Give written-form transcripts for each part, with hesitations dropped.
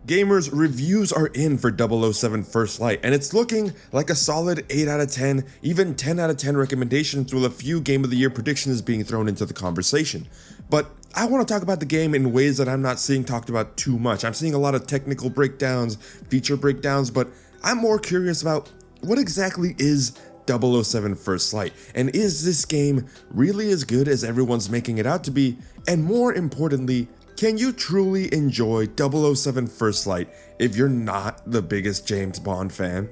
Gamers, reviews are in for 007 First Light, and it's looking like a solid 8 out of 10, even 10 out of 10 recommendations, with a few Game of the Year predictions being thrown into the conversation. But I want to talk about the game in ways that I'm not seeing talked about too much. I'm seeing a lot of technical breakdowns, feature breakdowns, but I'm more curious about what exactly is 007 First Light, and is this game really as good as everyone's making it out to be, and more importantly, can you truly enjoy 007 First Light if you're not the biggest James Bond fan?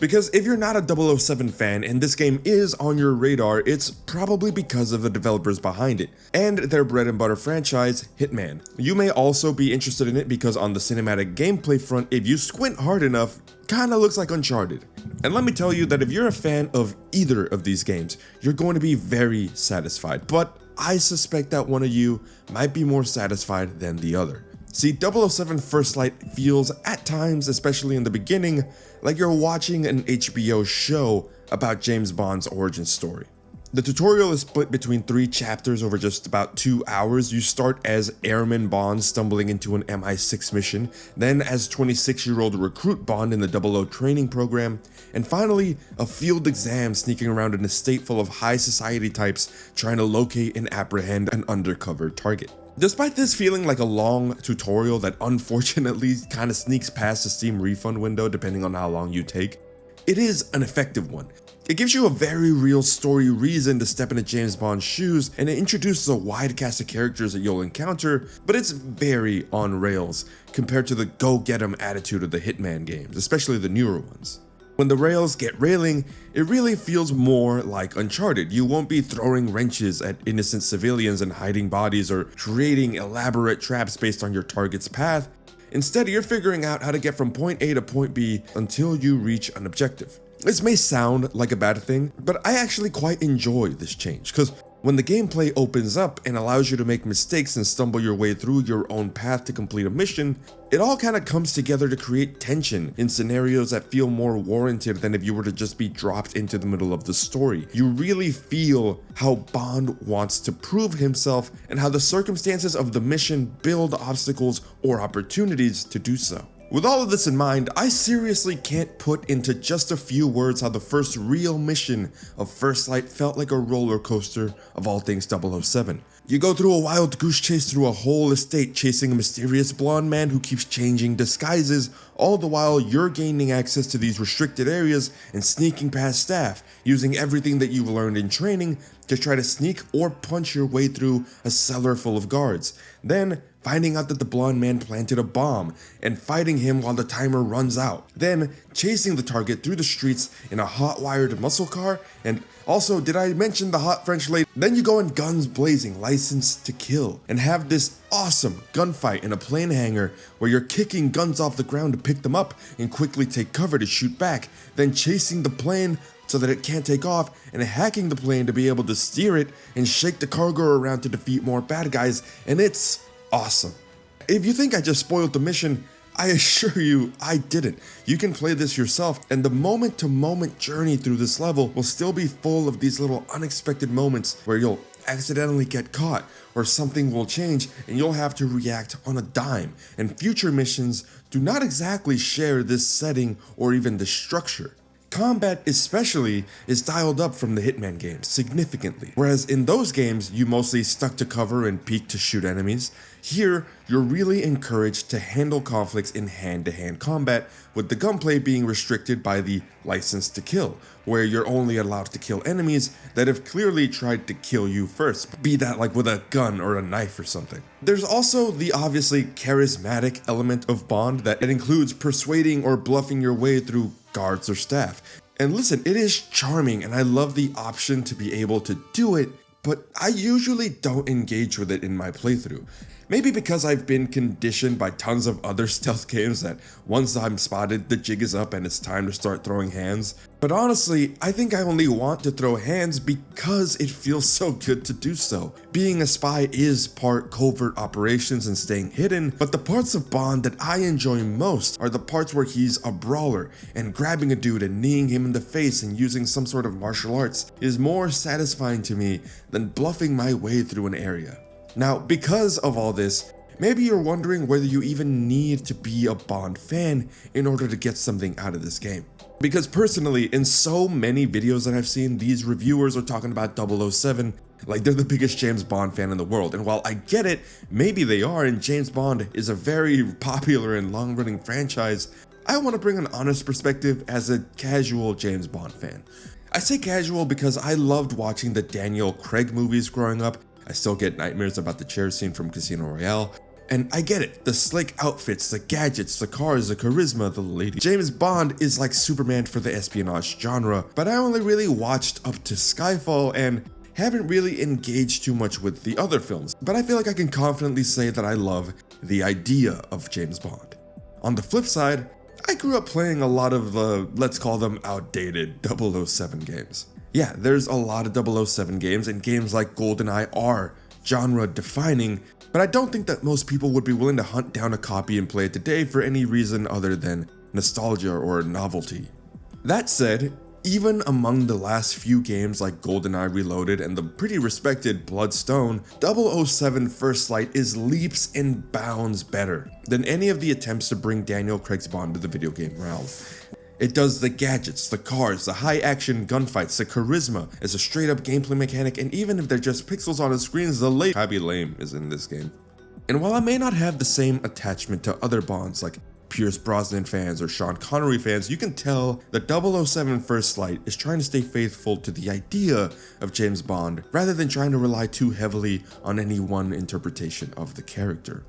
Because if you're not a 007 fan and this game is on your radar, it's probably because of the developers behind it, and their bread and butter franchise, Hitman. You may also be interested in it because on the cinematic gameplay front, if you squint hard enough, kinda looks like Uncharted. And let me tell you that if you're a fan of either of these games, you're going to be very satisfied, but I suspect that one of you might be more satisfied than the other. See, 007 First Light feels at times, especially in the beginning, like you're watching an HBO show about James Bond's origin story. The tutorial is split between 3 chapters over just about 2 hours. You start as Airman Bond stumbling into an MI6 mission, then as 26-year-old recruit Bond in the 00 training program, and finally a field exam sneaking around an estate full of high society types trying to locate and apprehend an undercover target. Despite this feeling like a long tutorial that unfortunately kind of sneaks past the Steam refund window depending on how long you take, it is an effective one. It gives you a very real story reason to step into James Bond's shoes, and it introduces a wide cast of characters that you'll encounter, but it's very on rails compared to the go-get-em attitude of the Hitman games, especially the newer ones. When the rails get railing, it really feels more like Uncharted. You won't be throwing wrenches at innocent civilians and hiding bodies or creating elaborate traps based on your target's path. Instead, you're figuring out how to get from point A to point B until you reach an objective. This may sound like a bad thing, but I actually quite enjoy this change, because when the gameplay opens up and allows you to make mistakes and stumble your way through your own path to complete a mission, it all kind of comes together to create tension in scenarios that feel more warranted than if you were to just be dropped into the middle of the story. You really feel how Bond wants to prove himself and how the circumstances of the mission build obstacles or opportunities to do so. With all of this in mind, I seriously can't put into just a few words how the first real mission of First Light felt like a roller coaster of all things 007. You go through a wild goose chase through a whole estate chasing a mysterious blonde man who keeps changing disguises, all the while you're gaining access to these restricted areas and sneaking past staff, using everything that you've learned in training to try to sneak or punch your way through a cellar full of guards. Then, finding out that the blonde man planted a bomb and fighting him while the timer runs out. Then chasing the target through the streets in a hot-wired muscle car, and also, did I mention the hot French lady? Then you go in guns blazing, licensed to kill, and have this awesome gunfight in a plane hangar where you're kicking guns off the ground to pick them up and quickly take cover to shoot back, then chasing the plane so that it can't take off, and hacking the plane to be able to steer it and shake the cargo around to defeat more bad guys, and it's awesome. If you think I just spoiled the mission, I assure you I didn't. You can play this yourself, and the moment-to-moment journey through this level will still be full of these little unexpected moments where you'll accidentally get caught, or something will change and you'll have to react on a dime, and future missions do not exactly share this setting or even the structure. Combat especially is dialed up from the Hitman games significantly, whereas in those games you mostly stuck to cover and peek to shoot enemies. Here, you're really encouraged to handle conflicts in hand-to-hand combat, with the gunplay being restricted by the license to kill, where you're only allowed to kill enemies that have clearly tried to kill you first, be that like with a gun or a knife or something. There's also the obviously charismatic element of Bond that includes persuading or bluffing your way through guards or staff. And listen, it is charming and I love the option to be able to do it, but I usually don't engage with it in my playthrough. Maybe because I've been conditioned by tons of other stealth games that once I'm spotted, the jig is up and it's time to start throwing hands. But honestly, I think I only want to throw hands because it feels so good to do so. Being a spy is part covert operations and staying hidden, but the parts of Bond that I enjoy most are the parts where he's a brawler, and grabbing a dude and kneeing him in the face and using some sort of martial arts is more satisfying to me than bluffing my way through an area. Now, because of all this, maybe you're wondering whether you even need to be a Bond fan in order to get something out of this game. Because personally, in so many videos that I've seen, these reviewers are talking about 007 like they're the biggest James Bond fan in the world. And while I get it, maybe they are, and James Bond is a very popular and long-running franchise, I want to bring an honest perspective as a casual James Bond fan. I say casual because I loved watching the Daniel Craig movies growing up. I still get nightmares about the chair scene from Casino Royale. And I get it, the slick outfits, the gadgets, the cars, the charisma, the ladies. James Bond is like Superman for the espionage genre, but I only really watched up to Skyfall and haven't really engaged too much with the other films. But I feel like I can confidently say that I love the idea of James Bond. On the flip side, I grew up playing a lot of the, let's call them outdated 007 games. Yeah, there's a lot of 007 games, and games like GoldenEye are genre defining, but I don't think that most people would be willing to hunt down a copy and play it today for any reason other than nostalgia or novelty. That said, even among the last few games like GoldenEye Reloaded and the pretty respected Bloodstone, 007 First Light is leaps and bounds better than any of the attempts to bring Daniel Craig's Bond to the video game realm. It does the gadgets, the cars, the high-action gunfights, the charisma as a straight-up gameplay mechanic, and even if they're just pixels on the screens, the Happy Lame is in this game. And while I may not have the same attachment to other Bonds like Pierce Brosnan fans or Sean Connery fans, you can tell that 007 First Light is trying to stay faithful to the idea of James Bond rather than trying to rely too heavily on any one interpretation of the character.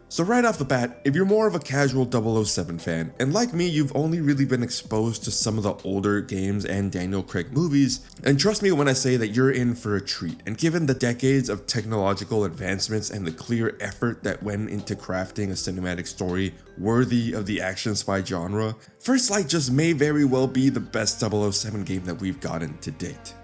So right off the bat, if you're more of a casual 007 fan, and like me, you've only really been exposed to some of the older games and Daniel Craig movies, and trust me when I say that you're in for a treat. And given the decades of technological advancements and the clear effort that went into crafting a cinematic story worthy of the action spy genre, First Light just may very well be the best 007 game that we've gotten to date.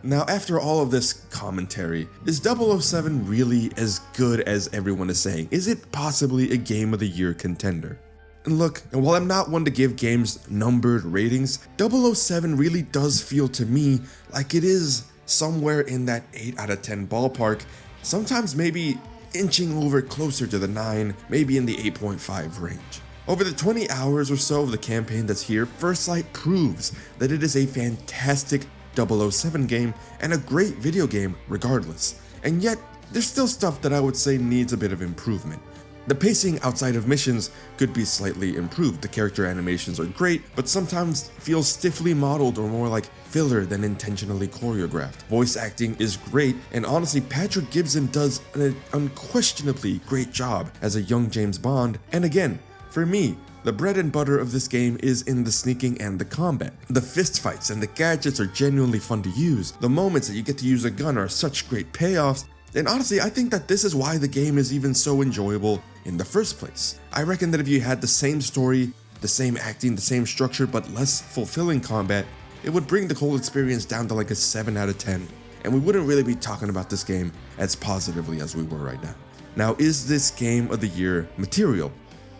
Now, after all of this commentary, is 007 really as good as everyone is saying? Is it possibly a Game of the Year contender? And look, and while I'm not one to give games numbered ratings, 007 really does feel to me like it is somewhere in that 8 out of 10 ballpark, sometimes maybe inching over closer to the 9, maybe in the 8.5 range. Over the 20 hours or so of the campaign that's here, First Light proves that it is a fantastic 007 game and a great video game regardless. And yet, there's still stuff that I would say needs a bit of improvement. The pacing outside of missions could be slightly improved. The character animations are great, but sometimes feel stiffly modeled or more like filler than intentionally choreographed. Voice acting is great, and honestly, Patrick Gibson does an unquestionably great job as a young James Bond. And again, for me, the bread and butter of this game is in the sneaking and the combat. The fist fights and the gadgets are genuinely fun to use. The moments that you get to use a gun are such great payoffs. And honestly, I think that this is why the game is even so enjoyable in the first place. I reckon that if you had the same story, the same acting, the same structure, but less fulfilling combat, it would bring the whole experience down to like a 7 out of 10. And we wouldn't really be talking about this game as positively as we were right now. Now, is this Game of the Year material?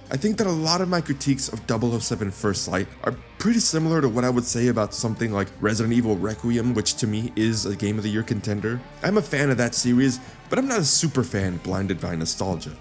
I think that a lot of my critiques of 007 First Light are pretty similar to what I would say about something like Resident Evil Requiem, which to me is a Game of the Year contender. I'm a fan of that series, but I'm not a super fan blinded by nostalgia.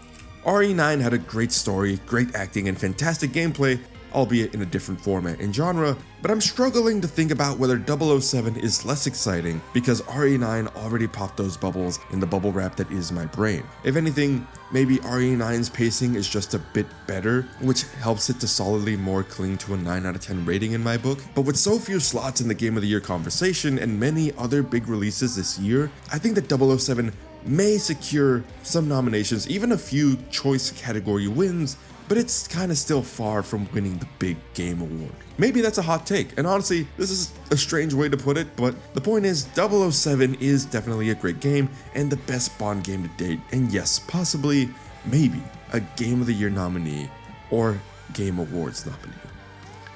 RE9 had a great story, great acting, and fantastic gameplay, albeit in a different format and genre, but I'm struggling to think about whether 007 is less exciting because RE9 already popped those bubbles in the bubble wrap that is my brain. If anything, maybe RE9's pacing is just a bit better, which helps it to solidly more cling to a 9 out of 10 rating in my book. But with so few slots in the Game of the Year conversation and many other big releases this year, I think that 007 may secure some nominations, even a few choice category wins, but it's kind of still far from winning the big game award. Maybe that's a hot take, and honestly, this is a strange way to put it, but the point is 007 is definitely a great game and the best Bond game to date, and yes, possibly, maybe, a Game of the Year nominee or Game Awards nominee.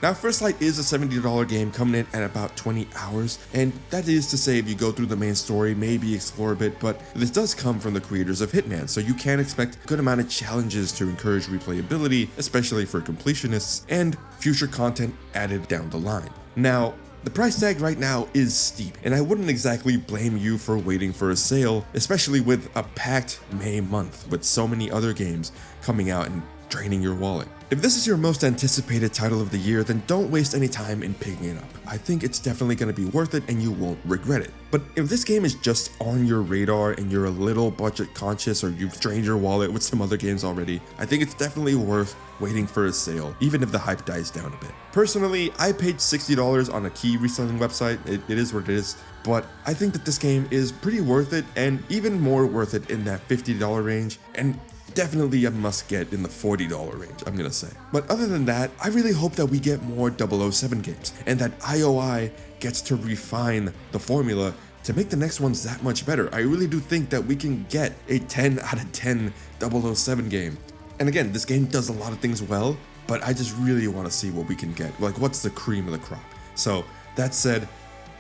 Now, First Light is a $70 game coming in at about 20 hours, and that is to say if you go through the main story, maybe explore a bit, but this does come from the creators of Hitman, so you can expect a good amount of challenges to encourage replayability, especially for completionists, and future content added down the line. Now, The price tag right now is steep, and I wouldn't exactly blame you for waiting for a sale, especially with a packed May month with so many other games coming out and draining your wallet. If this is your most anticipated title of the year, then don't waste any time in picking it up. I think it's definitely going to be worth it and you won't regret it. But if this game is just on your radar and you're a little budget conscious or you've drained your wallet with some other games already, I think it's definitely worth waiting for a sale, even if the hype dies down a bit. Personally, I paid $60 on a key reselling website. It is what it is. But I think that this game is pretty worth it, and even more worth it in that $50 range, and definitely a must get in the $40 range, I'm gonna say. But other than that, I really hope that we get more 007 games, and that IOI gets to refine the formula to make the next ones that much better. I really do think that we can get a 10 out of 10 007 game. And again, this game does a lot of things well, but I just really want to see what we can get. Like, what's the cream of the crop? So, that said,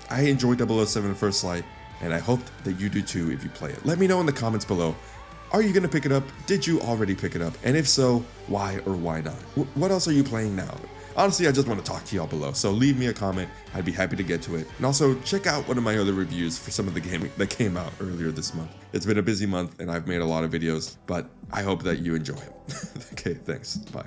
I enjoy 007 First Light, and I hope that you do too if you play it. Let me know in the comments below. Are you going to pick it up? Did you already pick it up? And if so, why or why not? What else are you playing now? Honestly, I just want to talk to y'all below, so leave me a comment. I'd be happy to get to it. And also, check out one of my other reviews for some of the gaming that came out earlier this month. It's been a busy month, and I've made a lot of videos, but I hope that you enjoy it. Okay, thanks. Bye.